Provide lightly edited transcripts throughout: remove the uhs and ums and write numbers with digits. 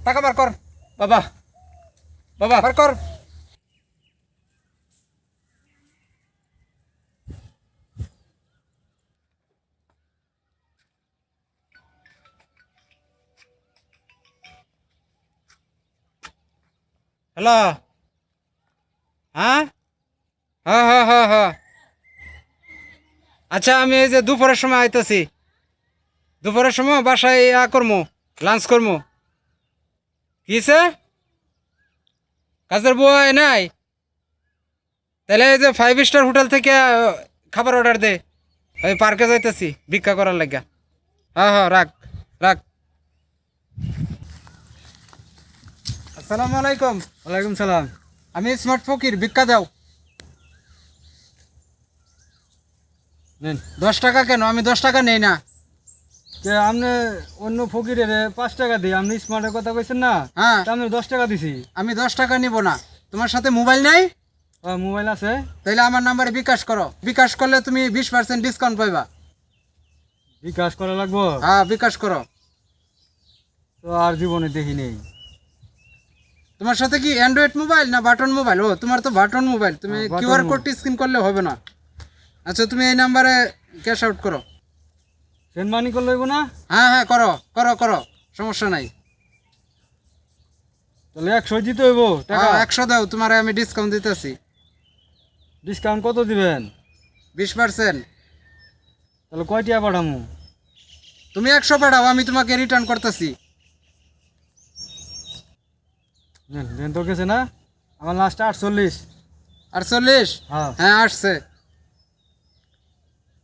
টাকা বার কর। বাবা বাবা বার কর। হ্যালো। হ্যাঁ হ্যাঁ হ্যাঁ হ্যাঁ হ্যাঁ। আচ্ছা আমি এই যে দুপুরের সময় আইতেছি। দুপুরের সময় বাসায় করবো, লাঞ্চ করবো। কিসে কাজের বুয়া নাই? তাহলে এই যে 5 স্টার হোটেল থেকে খাবার অর্ডার দে। আমি পার্কে যাইতেছি ভিক্ষা করার লাগা। হ্যাঁ হ্যাঁ, রাখ রাখ। আসসালামু আলাইকুম। ওয়ালাইকুম সালাম। আমি স্মার্ট ফকির, ভিক্ষা দাও। নেন। 10 টাকা কেন? আমি 10 টাকা নেই না। আপনি অন্য ফকিরের 5 টাকা দিই, আপনি স্মার্টের কথা কইছেন না? হ্যাঁ, তা আমি 10 টাকা দিছি। আমি 10 টাকা নিব না। তোমার সাথে মোবাইল নাই? মোবাইল আছে। তাইলে আমার নাম্বারে বিকাশ করো। বিকাশ করলে তুমি 20% ডিসকাউন্ট পাইবা। বিকাশ করা লাগবো? হ্যাঁ, বিকাশ করো। তো আর জীবনে দেখি নেই। তোমার সাথে কি অ্যান্ড্রয়েড মোবাইল না বাটন মোবাইল? ও, তোমার তো বাটন মোবাইল, তুমি বাটন কিউআর কোড স্ক্যান করলে হবে না। আচ্ছা, তুমি এই নাম্বারে ক্যাশ আউট করো। সেন্ড মানি করলে হইব না? হ্যাঁ হ্যাঁ, করো করো করো, সমস্যা নাই। তাহলে 100 দিতে হইব টাকা? 100 দাও, তোমার আমি ডিসকাউন্ট দিতেছি। ডিসকাউন্ট কত দিবেন? 20%। তাহলে কয় টাকা পাঠামু? তুমি 100 পাঠাও, আমি তোমাকে রিটার্ন করতেছি। নেন দেন তো গেছে না? আমার লাস্ট 48। 48? হ্যাঁ। হ্যাঁ, আসছে।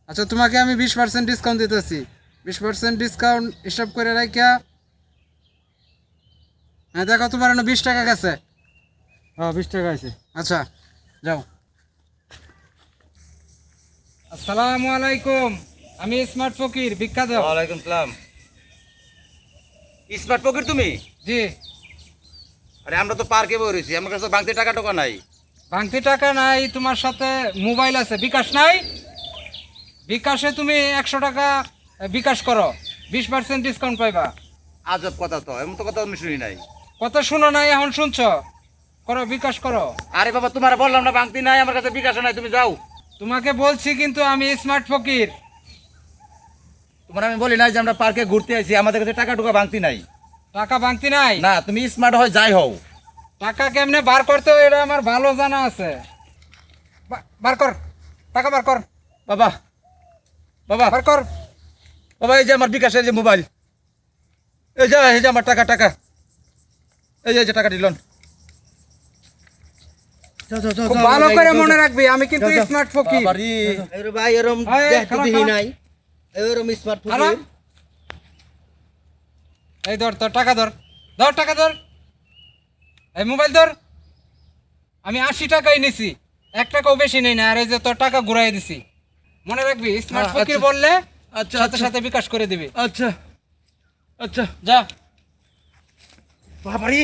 আচ্ছা, তোমাকে আমি 20% ডিসকাউন্ট দিতেছি। 20% ডিসকাউন্ট হিসাব করে রাখিয়া। হ্যাঁ, দেখো তোমার 20 টাকা গেছে। হ্যাঁ 20 টাকা আছে। আচ্ছা, যাও। আসসালামু আলাইকুম। আমি স্মার্ট ফকির, ভিক্ষা দাও। ওয়ালাইকুম সালাম। স্মার্ট পকেট তুমি? জি। আরে আমরা তো পার্কে বই রয়েছি, আমার কাছে বাংতি টাকা টোকা নাই। ভাঙতি টাকা নাই? তোমার সাথে মোবাইল আছে, বিকাশ নাই? বিকাশে তুমি 100 টাকা বিকাশ করো, 20% ডিসকাউন্ট পাইবা। আজব কথা তো, এমন তো কথা আমি শুনি নাই। কত শুনো নাই, এখন শুনছো? করো, বিকাশ করো। আরে বাবা, তোমার বললাম না বাংতি নাই, আমার কাছে বিকাশ নাই, তুমি যাও। তোমাকে বলছি কিন্তু আমি স্মার্ট ফকির। তোমার আমি বলি নাই যে আমরা পার্কে ঘুরতে আইছি, আমাদের কাছে টাকা টোকা বাংতি নাই। টাকা ভাঙতি নাই? না, তুমি স্মার্ট হয় যাই হও। টাকা কেমনে বার করতে হয় এটা আমার ভালো জানা আছে। বার কর, টাকা বার কর। বাবা বাবা বার কর। বাবা, এই যে আমার বিকাশের যে মোবাইল, এই যে আমার টাকা টাকা, এই যে টাকা দিলন। খুব ভালো করে মনে রাখবি, আমি কিন্তু স্মার্ট ফকির। ভাই এরম এই, দেখতে খারাপ, দেখি খারাপ। নাই, এরম স্মার্ট ফোন। হ্যালো? এই ধর, তোর টাকা ধর, ধর টাকা ধর। এই মোবাইল ধর। আমি 80 টাকাই নিছি, 1 টাকাও বেশি নেই না। আর এই যে তোর টাকা ঘুরাই দিছি। মনে রাখবি, স্মার্ট ফকির আচ্ছা। বললে আচ্ছা, সাথে আচ্ছা। সাথে বিকাশ করে দিবি। আচ্ছা আচ্ছা। যা। বাবারি।